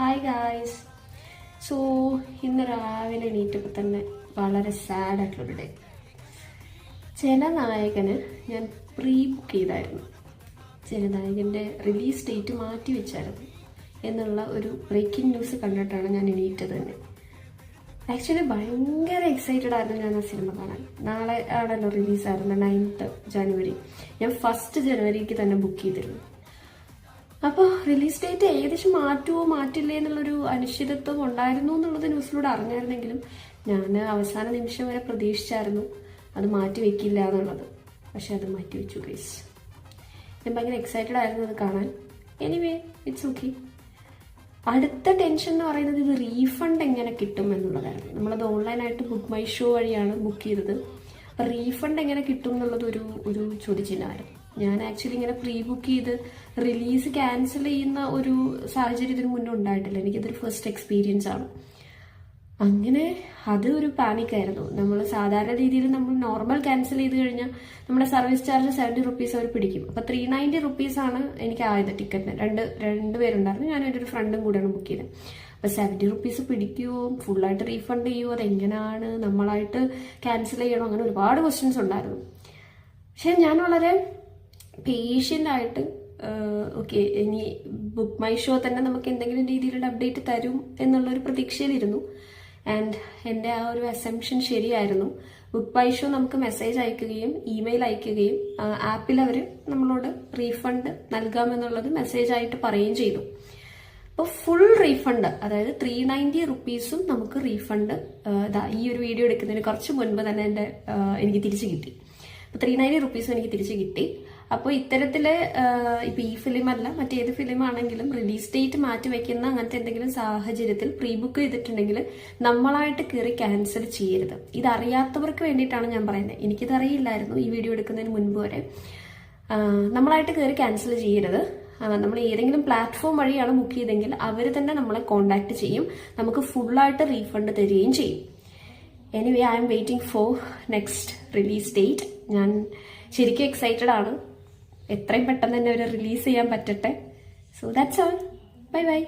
Hi guys. So ഇന്ന് രാവിലെ എണീറ്റപ്പോൾ തന്നെ വളരെ സാഡായിട്ടുള്ളൊരു ഡേ. ചില നായകന് ഞാൻ പ്രീ ബുക്ക് ചെയ്തായിരുന്നു, ചില നായകൻ്റെ റിലീസ് ഡേറ്റ് മാറ്റി വെച്ചായിരുന്നു എന്നുള്ള ഒരു ബ്രേക്കിംഗ് ന്യൂസ് കണ്ടിട്ടാണ് ഞാൻ എണീറ്റത് തന്നെ. ആക്ച്വലി ഭയങ്കര എക്സൈറ്റഡ് ആയിരുന്നു ഞാൻ ആ സിനിമ കാണാൻ. നാളെ ആണല്ലോ റിലീസായിരുന്നു, 9th ജനുവരി. ഞാൻ 1st ജനുവരിക്ക് തന്നെ ബുക്ക് ചെയ്തിരുന്നു. അപ്പോൾ റിലീസ് ഡേറ്റ് ഏകദേശം മാറ്റുമോ മാറ്റില്ലേ എന്നുള്ളൊരു അനിശ്ചിതത്വം ഉണ്ടായിരുന്നു എന്നുള്ളത് ന്യൂസിലൂടെ അറിഞ്ഞായിരുന്നെങ്കിലും ഞാൻ അവസാന നിമിഷം വരെ പ്രതീക്ഷിച്ചായിരുന്നു അത് മാറ്റി വെക്കില്ല എന്നുള്ളത്. പക്ഷെ അത് മാറ്റി വെച്ചു ഗൈസ്. ഞാൻ ഭയങ്കര എക്സൈറ്റഡ് ആയിരുന്നു അത് കാണാൻ. Anyway, it's okay. അടുത്ത ടെൻഷൻ എന്ന് പറയുന്നത് ഇത് റീഫണ്ട് എങ്ങനെ കിട്ടും എന്നുള്ളതായിരുന്നു. നമ്മളത് ഓൺലൈനായിട്ട് ബുക്ക് മൈ ഷോ വഴിയാണ് ബുക്ക് ചെയ്തത്. അപ്പോൾ റീഫണ്ട് എങ്ങനെ കിട്ടും എന്നുള്ളത് ഒരു ചോദ്യചിഹ്നമായിരുന്നു. ഞാൻ ആക്ച്വലി ഇങ്ങനെ പ്രീ ബുക്ക് ചെയ്ത് റിലീസ് ക്യാൻസൽ ചെയ്യുന്ന ഒരു സാഹചര്യം ഇതിന് മുന്നേ ഉണ്ടായിട്ടില്ല. എനിക്കിതൊരു ഫസ്റ്റ് എക്സ്പീരിയൻസ് ആണ്. അങ്ങനെ അത് ഒരു പാനിക്കായിരുന്നു. നമ്മൾ സാധാരണ രീതിയിൽ നമ്മൾ നോർമൽ ക്യാൻസൽ ചെയ്ത് കഴിഞ്ഞാൽ നമ്മുടെ സർവീസ് ചാർജ് 70 റുപ്പീസ് അവർ പിടിക്കും. അപ്പോൾ 390 റുപ്പീസാണ് എനിക്ക് ആയത് ടിക്കറ്റിന്. രണ്ട് പേരുണ്ടായിരുന്നു, ഞാനും എൻ്റെ ഒരു ഫ്രണ്ടും കൂടെയാണ് ബുക്ക് ചെയ്തത്. അപ്പോൾ 70 റുപ്പീസ് പിടിക്കുമോ, ഫുള്ളായിട്ട് റീഫണ്ട് ചെയ്യുമോ, അതെങ്ങനെയാണ്, നമ്മളായിട്ട് ക്യാൻസൽ ചെയ്യണോ, അങ്ങനെ ഒരുപാട് ക്വസ്റ്റ്യൻസ് ഉണ്ടായിരുന്നു. പക്ഷെ ഞാൻ വളരെ പേഷ്യൻ്റ് ആയിട്ട് ഓക്കെ, ഇനി ബുക്ക് മൈ ഷോ തന്നെ നമുക്ക് എന്തെങ്കിലും രീതിയിലുള്ള അപ്ഡേറ്റ് തരും എന്നുള്ളൊരു പ്രതീക്ഷയിലിരുന്നു. ആൻഡ് എൻ്റെ ആ ഒരു അസംഷൻ ശരിയായിരുന്നു. ബുക്ക് മൈ ഷോ നമുക്ക് മെസ്സേജ് അയക്കുകയും ഇമെയിൽ അയക്കുകയും ആപ്പിൽ അവർ നമ്മളോട് റീഫണ്ട് നൽകാമെന്നുള്ളത് മെസ്സേജായിട്ട് പറയുകയും ചെയ്തു. അപ്പോൾ ഫുൾ റീഫണ്ട്, അതായത് 390 റുപ്പീസും നമുക്ക് റീഫണ്ട് ഈ ഒരു വീഡിയോ എടുക്കുന്നതിന് കുറച്ച് മുൻപ് തന്നെ എനിക്ക് തിരിച്ചു കിട്ടി. അപ്പോൾ 390 റുപ്പീസും എനിക്ക് തിരിച്ചു കിട്ടി. അപ്പോൾ ഇത്തരത്തിൽ ഇപ്പോൾ ഈ ഫിലിം അല്ല, മറ്റേത് ഫിലിം ആണെങ്കിലും റിലീസ് ഡേറ്റ് മാറ്റി വയ്ക്കുന്ന അങ്ങനത്തെ എന്തെങ്കിലും സാഹചര്യത്തിൽ പ്രീ ബുക്ക് ചെയ്തിട്ടുണ്ടെങ്കിൽ നമ്മളായിട്ട് കയറി ക്യാൻസൽ ചെയ്യരുത്. ഇതറിയാത്തവർക്ക് വേണ്ടിയിട്ടാണ് ഞാൻ പറയുന്നത്. എനിക്കിത് അറിയില്ലായിരുന്നു ഈ വീഡിയോ എടുക്കുന്നതിന് മുൻപ് വരെ. നമ്മളായിട്ട് കയറി ക്യാൻസൽ ചെയ്യരുത്. നമ്മൾ ഏതെങ്കിലും പ്ലാറ്റ്ഫോം വഴിയാണ് ബുക്ക് ചെയ്തെങ്കിൽ അവർ തന്നെ നമ്മളെ കോൺടാക്ട് ചെയ്യും, നമുക്ക് ഫുള്ളായിട്ട് റീഫണ്ട് തരികയും ചെയ്യും. Anyway, I M waiting for next release date. ഞാൻ ശരിക്കും എക്സൈറ്റഡ് ആണ്. എത്രയും പെട്ടെന്ന് തന്നെ അവർ റിലീസ് ചെയ്യാൻ പറ്റട്ടെ. So that's all. Bye by.